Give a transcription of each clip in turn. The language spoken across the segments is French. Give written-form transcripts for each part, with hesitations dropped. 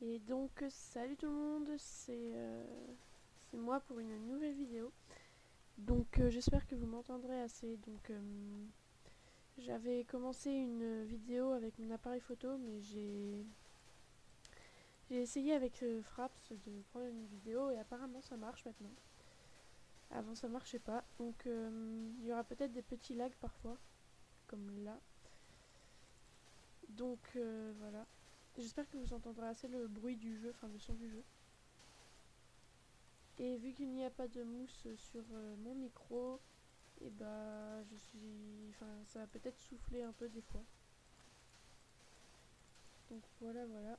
Et donc salut tout le monde, c'est moi pour une nouvelle vidéo. Donc j'espère que vous m'entendrez assez. Donc j'avais commencé une vidéo avec mon appareil photo, mais j'ai essayé avec Fraps de prendre une vidéo et apparemment ça marche maintenant. Avant ça marchait pas, donc il y aura peut-être des petits lags parfois, comme là. Donc voilà. J'espère que vous entendrez assez le bruit du jeu, enfin le son du jeu. Et vu qu'il n'y a pas de mousse sur mon micro, et bah enfin ça va peut-être souffler un peu des fois. Donc voilà.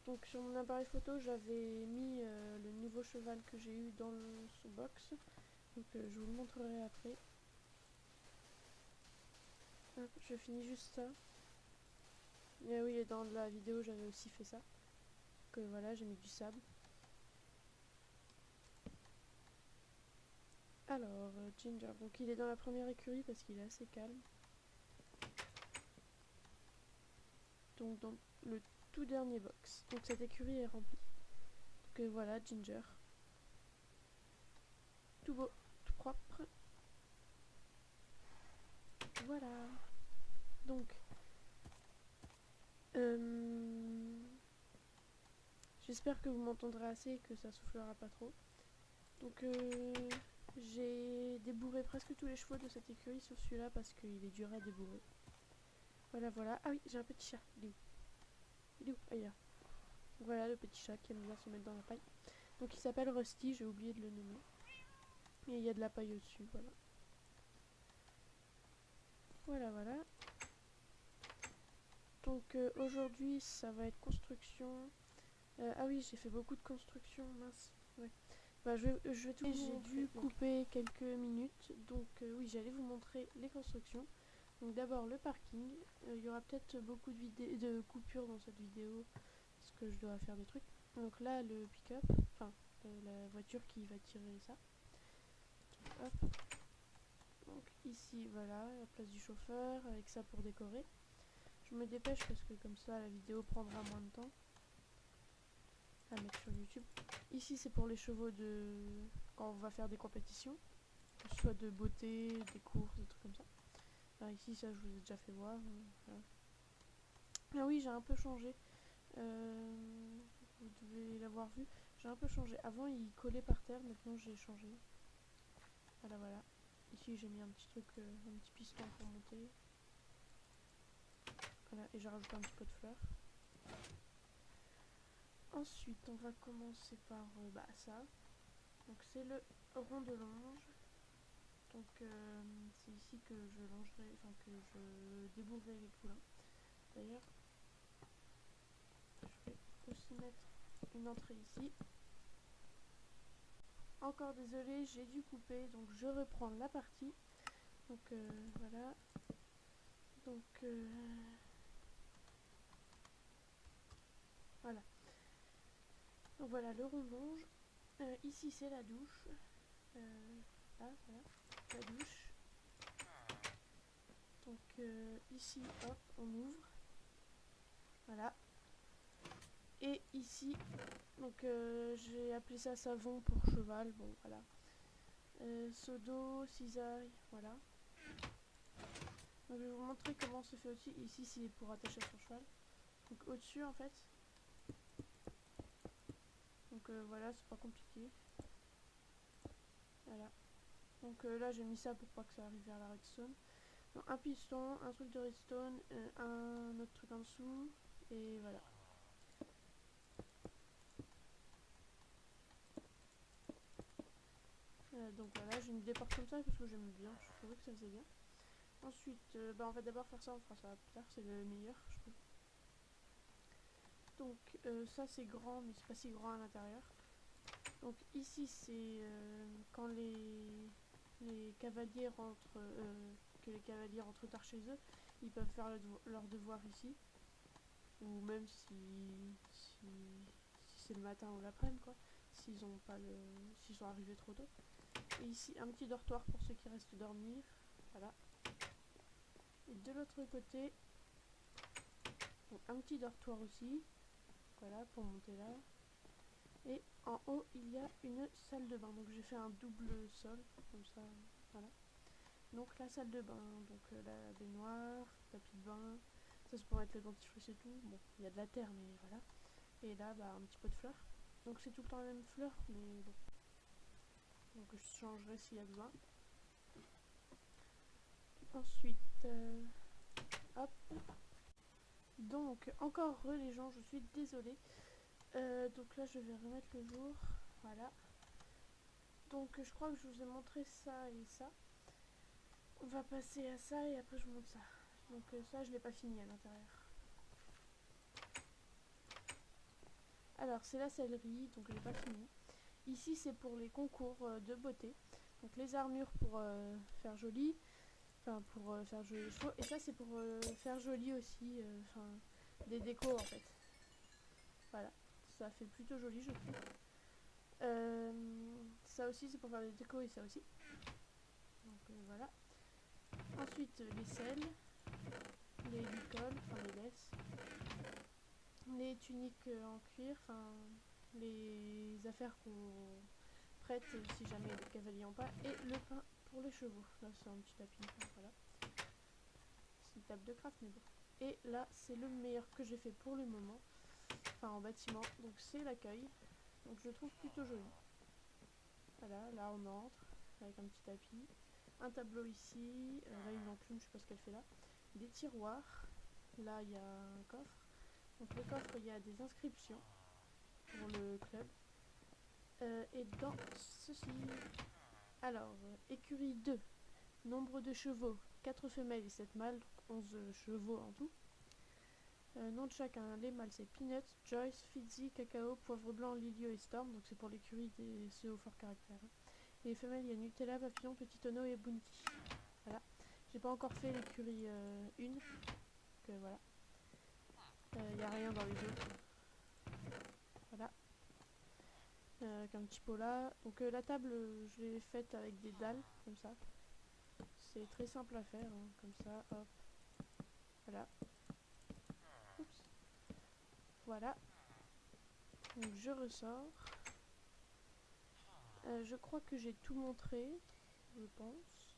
Donc sur mon appareil photo j'avais mis le nouveau cheval que j'ai eu dans ce box. Donc je vous le montrerai après. Hop, je finis juste ça. Et oui, et dans la vidéo j'avais aussi fait ça. Donc voilà, j'ai mis du sable. Alors, Ginger, donc il est dans la première écurie parce qu'il est assez calme. Donc dans le tout dernier box. Donc cette écurie est remplie. Donc voilà, Ginger. Tout beau, tout propre. Voilà. Donc, j'espère que vous m'entendrez assez et que ça soufflera pas trop. Donc j'ai débourré presque tous les chevaux de cette écurie sauf celui-là parce qu'il est dur à débourrer. Voilà. Ah oui, j'ai un petit chat. Il est où? Ah, il est là. Voilà le petit chat qui aime bien se mettre dans la paille. Donc il s'appelle Rusty, j'ai oublié de le nommer. Et il y a de la paille au-dessus, voilà. Voilà. Donc aujourd'hui ça va être construction. Ah oui, j'ai fait beaucoup de construction, mince. Ouais. Bah, je vais tout vous montrer. J'ai dû couper quelques minutes, donc oui, j'allais vous montrer les constructions. Donc d'abord le parking. Il y aura peut-être beaucoup de coupures dans cette vidéo parce que je dois faire des trucs. Donc là le pick-up, enfin la voiture qui va tirer ça. Hop. Donc ici voilà la place du chauffeur avec ça pour décorer. Je me dépêche parce que comme ça la vidéo prendra moins de temps à mettre sur YouTube. Ici c'est pour les chevaux de quand on va faire des compétitions, que ce soit de beauté, des courses, des trucs comme ça. Enfin, ici ça je vous ai déjà fait voir. Voilà. Ah oui, j'ai un peu changé. Vous devez l'avoir vu. J'ai un peu changé. Avant il collait par terre, maintenant j'ai changé. Voilà. Ici j'ai mis un petit truc, un petit piston pour monter. Voilà, et j'ai rajouté un petit peu de fleurs. Ensuite on va commencer par ça. Donc c'est le rond de longe. Donc c'est ici que je longerai, enfin que je débourrerai les poulains. D'ailleurs, je vais aussi mettre une entrée ici. Encore désolé, j'ai dû couper, donc je reprends la partie. Donc voilà. Donc voilà. Donc voilà le rond de longe. Ici c'est la douche. Là, voilà, la douche. Donc ici, hop, on ouvre. Voilà. Et ici, donc j'ai appelé ça savon pour cheval, bon voilà. Seau d'eau, cisaille, voilà. Donc je vais vous montrer comment se fait aussi. Ici c'est pour attacher son cheval. Donc au-dessus en fait. Donc voilà, c'est pas compliqué. Voilà. Donc là j'ai mis ça pour pas que ça arrive vers la redstone. Donc un piston, un truc de redstone, un autre truc en dessous, et voilà. Donc voilà, j'ai mis des portes comme ça parce que j'aime bien, je trouvais que ça faisait bien. Ensuite, on va d'abord faire ça, on fera ça plus tard, c'est le meilleur, je trouve. Donc ça c'est grand, mais c'est pas si grand à l'intérieur. Donc ici c'est quand les cavaliers rentrent, que les cavaliers rentrent tard chez eux, ils peuvent faire leur devoir ici. Ou même si c'est le matin ou l'après-midi, quoi. S'ils sont arrivés trop tôt. Et ici un petit dortoir pour ceux qui restent dormir. Voilà. Et de l'autre côté, Donc un petit dortoir aussi, voilà, pour monter là. Et en haut, il y a une salle de bain. Donc j'ai fait un double sol, comme ça, voilà. Donc la salle de bain, donc la baignoire, tapis de bain, ça c'est pour mettre le dentifrice et tout. Bon, il y a de la terre, mais voilà. Et là, bah, un petit pot de fleurs. Donc c'est tout le temps la même fleur, mais bon. Donc je changerai s'il y a besoin. Ensuite, hop. Donc encore les gens, je suis désolée. Donc là, je vais remettre le jour. Voilà. Donc je crois que je vous ai montré ça et ça. On va passer à ça et après je vous montre ça. Donc ça, je l'ai pas fini à l'intérieur. Alors c'est la sellerie, donc je l'ai pas fini. Ici c'est pour les concours de beauté. Donc les armures pour faire joli. Enfin pour faire joli les chevaux. Et ça c'est pour faire joli aussi. Enfin des décos en fait. Voilà. Ça fait plutôt joli je trouve. Ça aussi c'est pour faire des décos et ça aussi. Donc voilà. Ensuite les selles. Les licoles, enfin les laisses. Les tuniques en cuir, enfin les affaires qu'on prête si jamais les cavaliers n'ont pas, et le pain pour les chevaux. Là c'est un petit tapis, voilà. C'est une table de craft mais bon. Et là c'est le meilleur que j'ai fait pour le moment, enfin en bâtiment, donc c'est l'accueil. Donc je le trouve plutôt joli. Voilà, là on entre avec un petit tapis, un tableau ici, là une enclume, je sais pas ce qu'elle fait là, des tiroirs, là il y a un coffre. Donc le coffre, il y a des inscriptions pour le club. Et dans ceci, alors, écurie 2, nombre de chevaux, 4 femelles et 7 mâles, donc 11 chevaux en tout. Nom de chacun, les mâles c'est Peanuts, Joyce, Fizzy, Cacao, Poivre Blanc, Lilio et Storm, donc c'est pour l'écurie des ceux au fort caractère. Et les femelles, il y a Nutella, Papillon, Petit Tonneau et Bounty. Voilà. J'ai pas encore fait l'écurie 1, donc voilà. Il n'y a rien dans les autres. Voilà. Avec un petit pot là. Donc la table, je l'ai faite avec des dalles, comme ça. C'est très simple à faire, hein, comme ça, hop. Voilà. Oups. Voilà. Donc je ressors. Je crois que j'ai tout montré, je pense.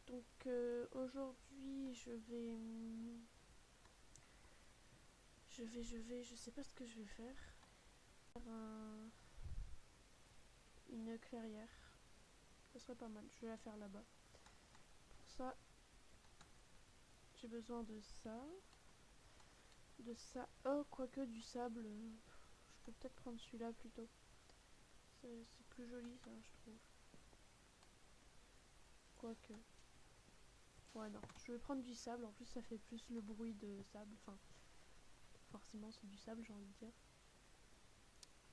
Donc aujourd'hui, je sais pas ce que je vais faire. Une clairière. Ce serait pas mal, je vais la faire là-bas. Pour ça, j'ai besoin de ça. De ça. Oh, quoique du sable. Je peux peut-être prendre celui-là plutôt. C'est plus joli ça, je trouve. Quoique. Ouais, non. Je vais prendre du sable. En plus, ça fait plus le bruit de sable. Enfin, forcément, c'est du sable, j'ai envie de dire.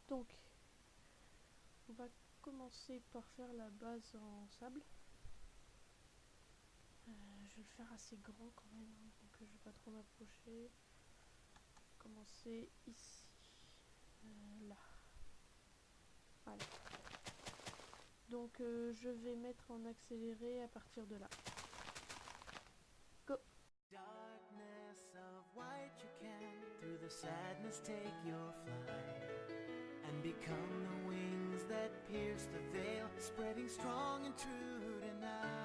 Donc, on va commencer par faire la base en sable. Je vais le faire assez grand quand même, hein, donc je vais pas trop m'approcher. Commencer ici, là. Voilà. Donc je vais mettre en accéléré à partir de là. Go. Darkness of white you can through the sadness take your flight and become the wings that pierce the veil, spreading strong and true tonight.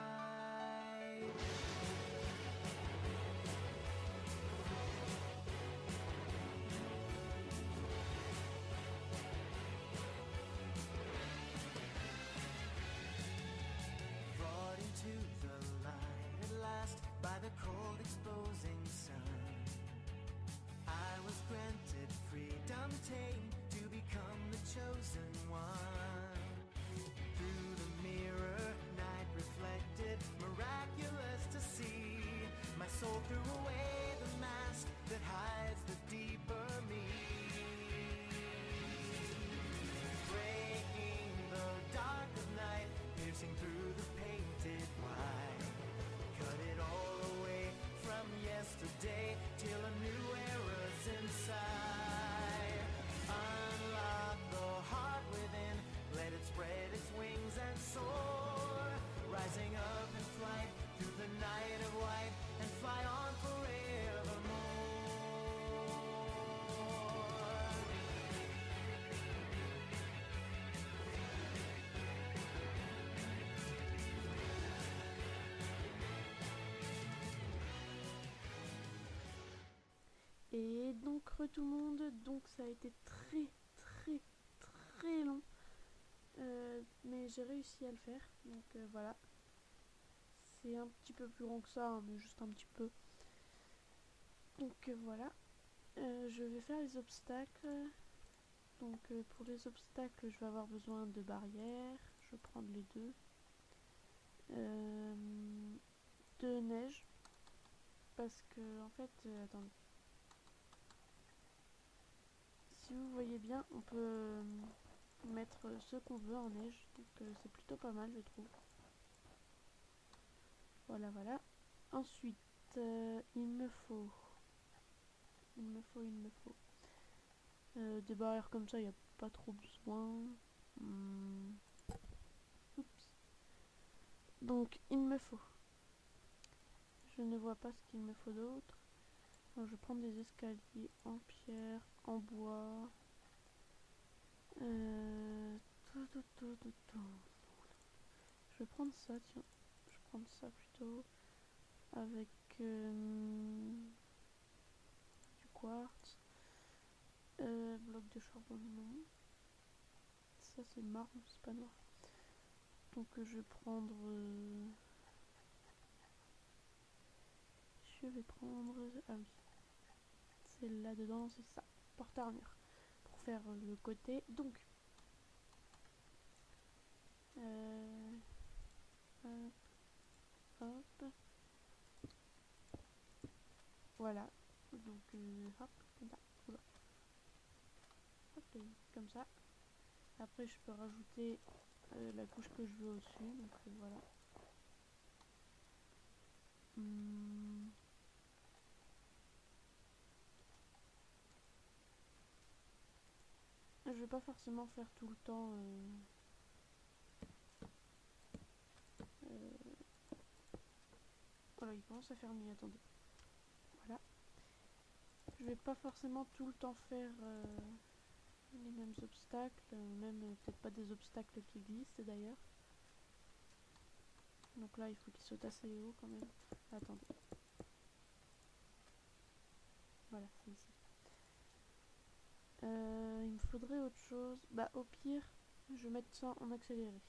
By the cold exposing sun, I was granted freedom tame to become the chosen one. Through the mirror, night reflected, miraculous to see. My soul threw away the mask that hides the deeper me. Breaking the dark of night, piercing through the painted white. Cut it all away from yesterday till a new era's inside. Unlock the heart within, let it spread its wings and soar. Rising up in flight through the night of white and fly on forevermore. Et donc tout le monde, donc ça a été très long, mais j'ai réussi à le faire, donc voilà. C'est un petit peu plus long que ça, hein, mais juste un petit peu. Donc voilà, je vais faire les obstacles. Donc pour les obstacles, je vais avoir besoin de barrières, je vais prendre les deux. De neige, parce que en fait, attendez. Si vous voyez bien, on peut mettre ce qu'on veut en neige, donc c'est plutôt pas mal, je trouve. Voilà, voilà. Ensuite, il me faut des barrières comme ça, il n'y a pas trop besoin. Oups. Donc, il me faut. Je ne vois pas ce qu'il me faut d'autre. Alors, je vais prendre des escaliers en pierre, en bois. Je vais prendre ça, tiens. Je vais prendre ça plutôt. Avec du quartz. Bloc de charbon, non. Ça c'est marron, c'est pas noir. Donc je vais prendre... je vais prendre... ah oui. C'est là-dedans, c'est ça. Porte-armure. Pour faire le côté. Donc... hop. Voilà. Donc hop, comme ça. Hop, comme ça. Après je peux rajouter la couche que je veux au-dessus. Donc voilà. Je vais pas forcément faire tout le temps voilà, il commence à faire nuit, attendez. Voilà. Je vais pas forcément tout le temps faire les mêmes obstacles, même peut-être pas des obstacles qui glissent d'ailleurs. Donc là il faut qu'il saute assez haut quand même. Attendez. Voilà, c'est ici. Il me faudrait autre chose. Bah au pire, je vais mettre ça en accéléré.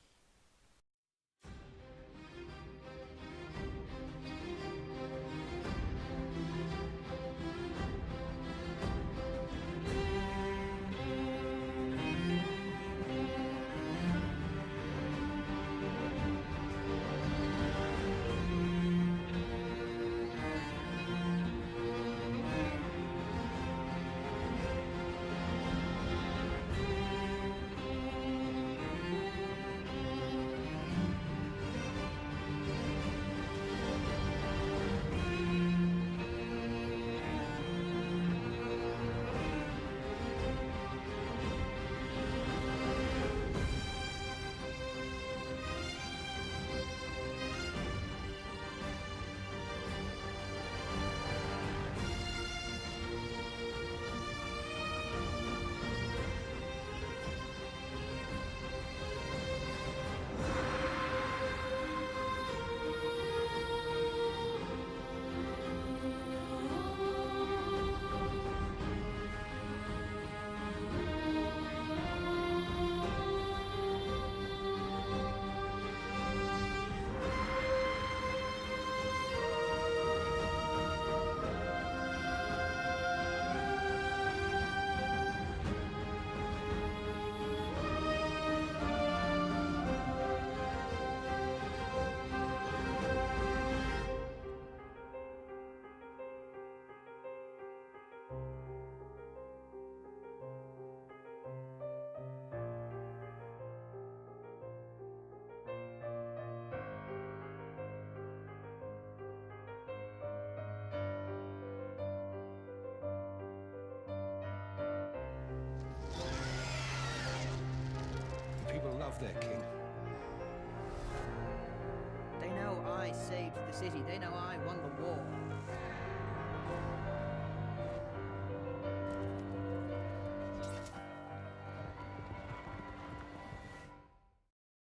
People love their king. They know I saved the city. They know I won the war.